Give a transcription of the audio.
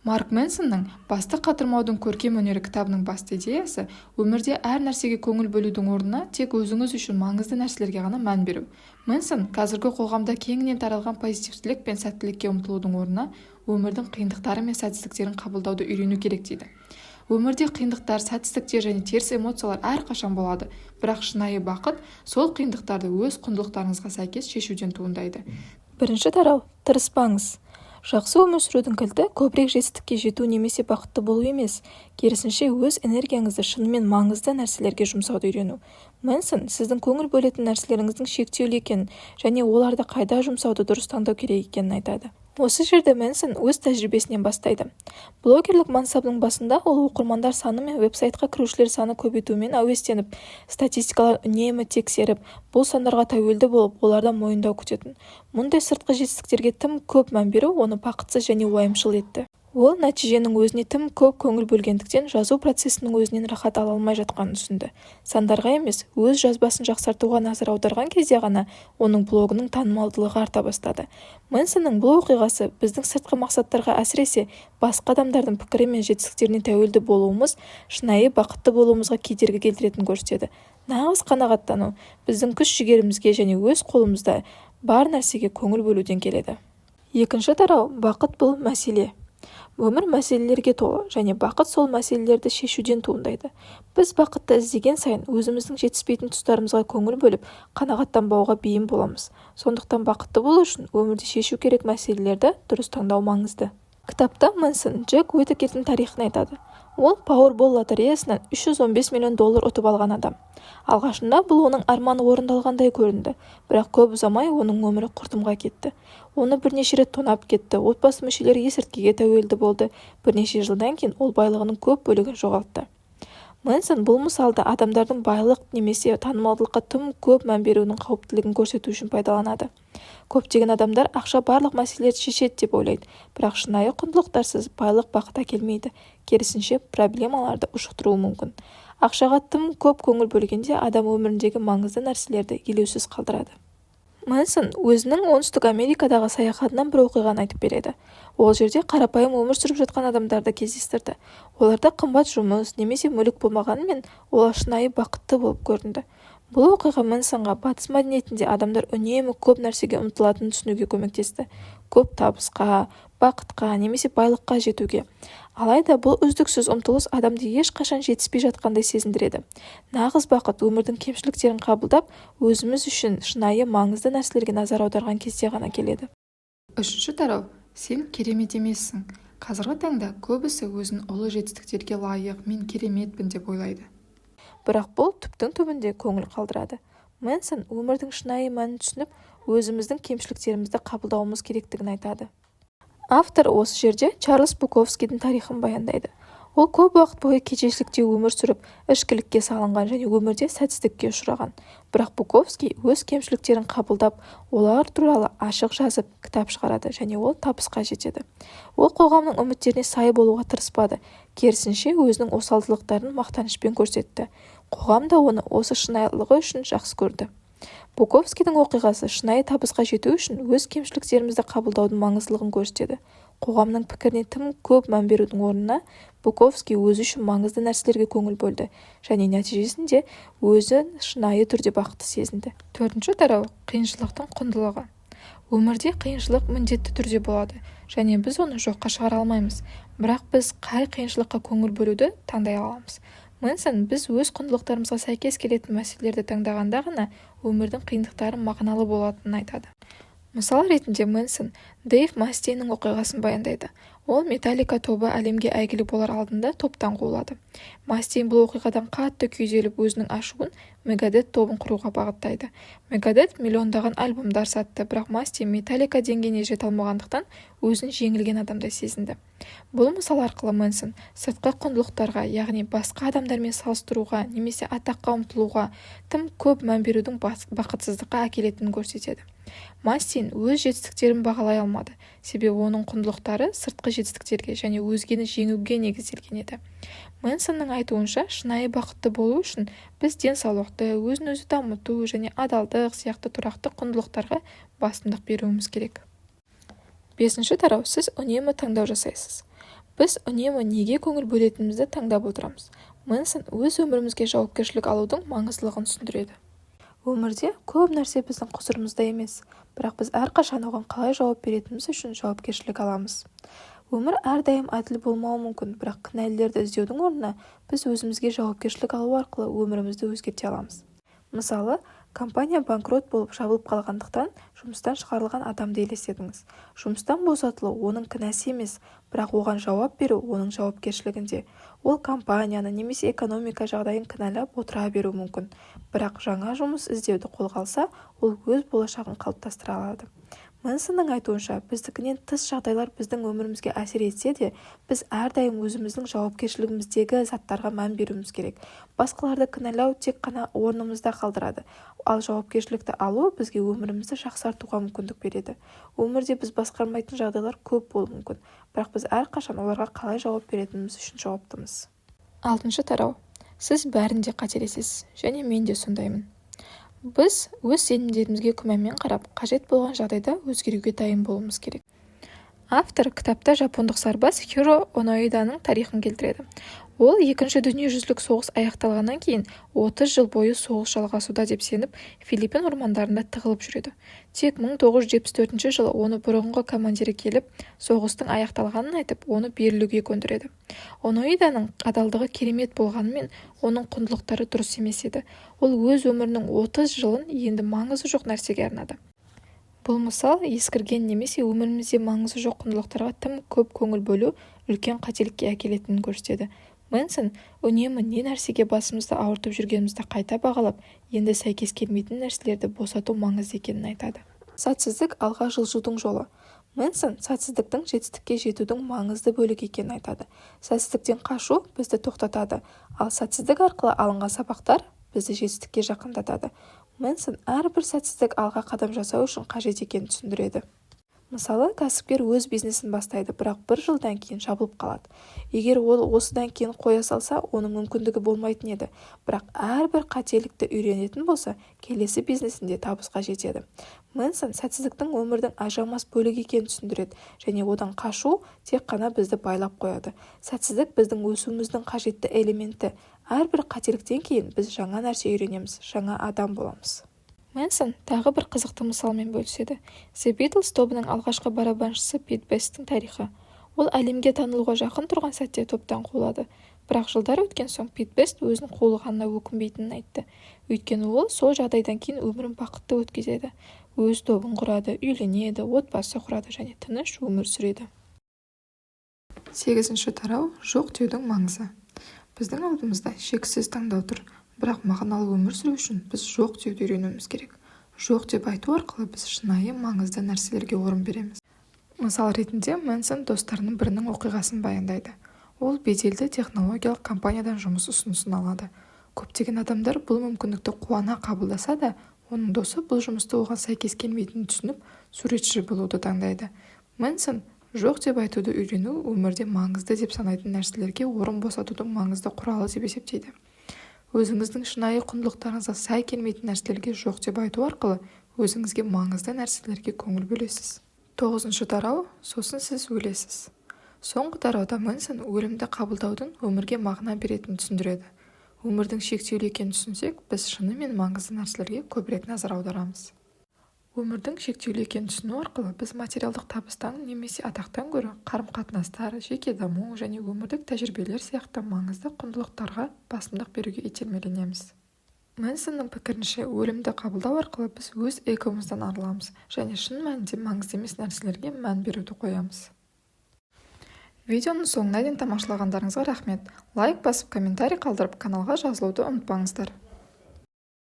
Марк Мэнсонның «Басты қатырмаудың көркем өнері» кітабының басты идеясы өмірде әр нәрсеге көңіл бөлудің орнына тек өзіңіз үшін маңызды нәрселерге ғана мән беру. Мэнсон қазіргі қоғамда кеңінен таралған позитивтілік пен сәттілікке ұмтылудың орнына өмірдің қиындықтары мен сәтсіздіктерін қабылдауды үйрену керек дейді. Өмірде қиындықтар, сәтсіздіктер және теріс эмоциялар әрқашан болады, бірақ шынайы бақыт сол қиындықтарды өз құндылықтарыңызға сәйкес шешуден туындайды. Бірінші тарау: тырыспаңыз. Жақсы өмір сүрудің кілті көбірек жетістікке жету немесе бақытты болу емес, керісінше өз энергияңызды шынымен маңызды нәрселерге жұмсауды үйрену. Мэнсон сіздің көңіл бөлетін нәрселеріңіздің шектеулі екенін және оларды қайда жұмсауды дұрыс таңдау керек екенін айтады. Осы жерде Мэнсон өз тәжірибесінен бастайды. Блогерлік мансабының басында ол оқырмандар саны мен веб-сайтқа кірушілер саны көбейтумен әуестеніп, статистикалар үнемі тексеріп, бұл сандарға тәуелді болып, олардан мойындау күтетін. Мұндай сыртқы жетістіктерге тым көп мән беру оны бақытсыз және уайымшыл етті. Ол нәтиженің өзіне тым көп көңіл бөлгендіктен жазу процесінің өзінен рахат ала алмай жатқанын түсінді. Сандарға емес, өз жазбасын жақсартуға назар аударған кезде ғана оның блогының танымалдылығы арта бастады. Мэнсонның бұл оқиғасы біздің сыртқы мақсаттарға, әсіресе басқа адамдардың пікірі мен жетістіктеріне тәуелді болуымыз шынайы бақытты болуымызға кедергі келтіретінін көрсетеді. Нағыз қанағаттану біздің күш-жігерімізге және өз қолымызда бар нәрсеге көңіл бөлуден келеді. Екінші тарау: бақыт бұл мәселе. Өмір мәселелерге толы, және бақыт сол мәселелерді шешуден туындайды. Біз бақытты іздеген сайын өзіміздің жетіспейтін тұстарымызға көңіл бөліп, қанағаттанбауға бейім боламыз. Сондықтан бақытты болу үшін өмірде шешу керек мәселелерді дұрыс таңдау маңызды. Кітапта Мэнсон Джек Уитакердің тарихын айтады. Ол Powerball лотереясынан $315 миллион ұтып алған адам. Алғашында бұл оның арманы орындалғандай көрінді, бірақ көп ұзамай оның өмірі құрдымға кетті. Оны бірнеше рет тонап кетті, отбасы мүшелері есірткіге тәуелді болды. Бірнеше жылдан кейін ол байлығының көп бөлігін жоғалтты. Мэнсон бұл мысалды адамдардың байлық немесе танымалдылыққа тым көп мән беруінің қауіптілігін көрсету үшін пайдаланады. Көптеген адамдар ақша барлық мәселелерді шешеді деп ойлайды, бірақ шынайы құндылықтарсыз байлық бақыт әкелмейді. Керісінше проблемаларды ушықтыруы мүмкін. Ақшаға тым көп көңіл бөлгенде адам өміріндегі маңызды нәрселерді елеусіз қалдырады. Мэнсон өзінің оңтүстік Америкадағы саяхатынан бір оқиғаны айтып береді. Ол жерде қарапайым өмір сүріп жатқан адамдарды кездестірді. Оларда қымбат жұмыс немесе мүлік болмағанымен, олар шынайы бақытты болып көрінді. Бұл оқиға Мэнсонға батыс мәдениетінде адамдар үнемі көп нәрсеге ұмтылатынын түсінуге көмектесті. Көп табысқа, бақытқа немесе байлыққа жетуге. Алайда бұл үздіксіз ұмтылыс адамды ешқашан жетіспей жатқандай сезіндіреді. Нағыз бақыт өмірдің кемшіліктерін қабылдап, өзіміз үшін шынайы маңызды нәрселерге назар аударған кезде ғана келеді. Үшінші тарау: сен керемет емессің. Қазіргі таңда көбісі өзін ұлы жетістіктерге лайық, мен кереметпін деп ойлайды. Бірақ бұл түптің түбінде көңіл қалдырады. Мэнсон өмірдің шынайы мәнін түсініп, өзіміздің кемшіліктерімізді қабылдауымыз керектігін айтады. Автор осы жерде Чарльз Буковскийдің тарихын баяндайды. Ол көп уақыт бойы кедейшілікте өмір сүріп, ішкілікке салынған және өмірде сәтсіздікке ұшыраған. Бірақ Буковский өз кемшіліктерін қабылдап, олар туралы ашық жазып, кітап шығарады және ол табысқа жетеді. Ол қоғамның үміттеріне сай болуға тырыспады, керісінше өзінің осалдылықтарын мақтанышпен көрсетті. Қоғам да оны осы шынайылығы үшін жақсы көрді. Буковскийдің оқиғасы шынайы табысқа жету үшін өз кемшіліктерімізді қабылдаудың маңыздылығын көрсетеді. Қоғамның пікіріне тым көп мән берудің орнына Буковский өзі үшін маңызды нәрселерге көңіл бөлді және нәтижесінде өзі шынайы түрде бақытты сезінді. Төртінші тарау: қиыншылықтың құндылығы. Өмірде қиыншылық міндетті түрде болады және біз оны жоққа шығара алмаймыз, бірақ біз қай қиыншылыққа көңіл бөлуді таңдай аламыз. Мэнсон біз өз құндылықтарымызға сәйкес келетін мәселелерді таңдағанда ғана өмірдің қиындықтары мағыналы болатынын айтады. Мысал ретінде Мэнсон Дэйв Мастейннің оқиғасын баяндайды. Ол Металлика тобы әлемге әйгілі болар алдында топтан қуылады. Мастейн бұл оқиғадан қатты күйзеліп өзінің ашуын Мегадет тобын құруға бағыттайды. Мегадет миллиондаған альбомдар сатты, бірақ Мастейн Металлика деңгейіне жете алмағандықтан өзін жеңілген адамдай сезінді. Бұл мысал арқылы Мэнсон сыртқы құндылықтарға, яғни басқа адамдармен салыстыруға немесе атаққа ұмтылуға тым көп мән берудің бақытсыздыққа әкелетінін көрсетеді. Мастейн өз жетістіктерін бағалай алмады, себебі оның құндылықтары сыртқы жетістіктерге және өзгені жеңуге негізделген еді. Мэнсонның айтуынша, шынайы бақытты болу үшін біз денсаулықты, өзін-өзі дамыту және адалдық сияқты тұрақты құндылықтарға басымдық беруіміз керек. Бесінші тарау: сіз үнемі таңдау жасайсыз. біз үнемі неге көңіл бөлетінімізді таңдап отырамыз. Мэнсон өз өмірімізге жауапкершілік алудың маңыздылығын түсіндіреді. Өмірде көп нәрсе біздің құзырымызда емес, бірақ біз әрқашан оған қалай жауап беретініміз үшін жауапкершілік аламыз. Өмір әрдайым әділ болмауы мүмкін, бірақ кінәлілерді іздеудің орнына біз өзімізге жауапкершілік алу арқылы өмірімізді өзгерте аламыз. Мысалы, компания банкрот болып жабылып қалғандықтан жұмыстан шығарылған адамды елестетіңіз. Жұмыстан босатылу оның кінәсі емес, бірақ оған жауап беру оның жауапкершілігінде. Ол компанияны немесе экономика жағдайын кінәлап отыра беру мүмкін, бірақ жаңа жұмыс іздеуді қолға алса, ол өз болашағын қалыптастыра алады. Мэнсонның айтуынша, біздікінен тыс жағдайлар біздің өмірімізге әсер етсе де, біз әрдайым өзіміздің жауапкершілігіміздегі заттарға мән беруіміз керек. Басқаларды кінәлау тек қана орнымызда қалдырады, ал жауапкершілікті алу бізге өмірімізді жақсартуға мүмкіндік береді. Өмірде біз басқармайтын жағдайлар көп болуы мүмкін, бірақ біз әрқашан оларға қалай жауап беретініміз үшін жауаптымыз. 6-шы тарау. Сіз бәрінде қателесесіз, және мен де сондаймын. Біз өз сенімдерімізге күмәнмен қарап, қажет болған жағдайда өзгеруге дайын болуымыз керек. Автор кітапта жапондық сарбаз Хиро Оноиданың тарихын келтіреді. Ол екінші дүниежүзілік соғыс аяқталғаннан кейін 30 жыл бойы соғыс жалғасуда деп сеніп, Филиппин ормандарында тығылып жүреді. Тек 1974 жылы оны бұрынғы командирі келіп, соғыстың аяқталғанын айтып, оны берілуге көндіреді. Оноиданың адалдығы керемет болғанымен, оның құндылықтары дұрыс емес еді. Ол өз өмірінің 30 жылын енді маңызы жоқ нәрсеге арнады. Бұл мысал ескірген немесе өмірімізде маңызы жоқ құндылықтарға тым көп көңіл бөлу үлкен қателікке әкелетінін көрсетеді. Мэнсон үнемі не нәрсеге басымызды ауыртып жүргенімізді қайта бағалап, енді сәйкес келмейтін нәрселерді босату маңызды екенін айтады. Сәтсіздік алға жылжудың жолы. Мэнсон сәтсіздіктің жетістікке жетудің маңызды бөлігі екенін айтады. Сәтсіздіктен қашу бізді тоқтатады, ал сәтсіздік арқылы алынған сабақтар бізді жетістікке жақындатады. Мэнсон әрбір сәтсіздік алға қадам жасау үшін қажет екенін түсіндіреді. Мысалы, кәсіпкер өз бизнесін бастайды, бірақ бір жылдан кейін жабылып қалады. Егер ол осыдан кейін қоя салса, оның мүмкіндігі болмайтын еді. Бірақ әрбір қателікті үйренетін болса, келесі бизнесінде табысқа жетеді. Мэнсон сәтсіздіктің өмірдің ажырамас бөлігі екенін түсіндіреді, және одан қашу тек қана бізді байлап қояды. Сәтсіздік біздің өсуіміздің қажетті элементі. Әрбір қателіктен кейін біз жаңа нәрсе үйренеміз, жаңа адам боламыз. Мэнсон тағы бір қызықты мысалмен бөліседі. The Beatles тобының алғашқы барабаншысы Пит Бесттің тарихы. Ол әлемге танылуға жақын тұрған сәтте топтан қуылады. Бірақ жылдар өткен соң Пит Бест өзінің қуылғанына өкінбейтінін айтты. Өйткені ол сол жағдайдан кейін өмірін бақытты өткізеді. Өз тобын құрады, үйленеді, отбасы құрады және тыныш өмір сүреді. 8-ші тарау. Жоқ деудің маңызы. Біздің алдымызда шексіз таңдау тұр. Бірақ мағыналы өмір сүру үшін біз жоқ деуді үйренуіміз керек. Жоқ деп айту арқылы біз шынайы маңызды нәрселерге орын береміз. Мысал ретінде Мэнсон достарының бірінің оқиғасын баяндайды. Ол беделді технологиялық компаниядан жұмыс ұсынысын алады. Көптеген адамдар бұл мүмкіндікті қуана қабылдаса да, оның досы бұл жұмысты оған сәйкес келмейтінін түсініп, суретші болуды таңдайды. Мэнсон жоқ деп айтуды үйрену өмірде маңызды деп санайтын нәрселерге орын босатудың маңызды құралы деп есептейді. Өзіңіздің шынайы құндылықтарыңызға сай келмейтін нәрселерге жоқ деп айту арқылы өзіңізге маңызды нәрселерге көңіл бөлесіз. 9-шы тарау. Сосын сіз өлесіз. Соңғы тарауда Мэнсон өлімді қабылдаудың өмірге мағына беретінін түсіндіреді. Өмірдің шектеулі екенін түсінсек, біз шынымен маңызды нәрселерге көбірек назар аударамыз. Өмірдің шектеулі екенін түсіну арқылы біз материалдық табыстан немесе атақтан гөрі қарым-қатынастар, жеке даму және өмірлік тәжірибелер сияқты маңызды құндылықтарға басымдық беруге итермеленеміз. Мэнсонның пікірінше, өлімді қабылдау арқылы біз өз эгомыздан арыламыз және шын мәнінде маңызды емес нәрселерге мән беруді қоямыз. Видеоның соңына дейін тамашалағандарыңызға рахмет. Лайк басып, комментарий қалдырып, каналға жазылуды ұмытпаңыздар.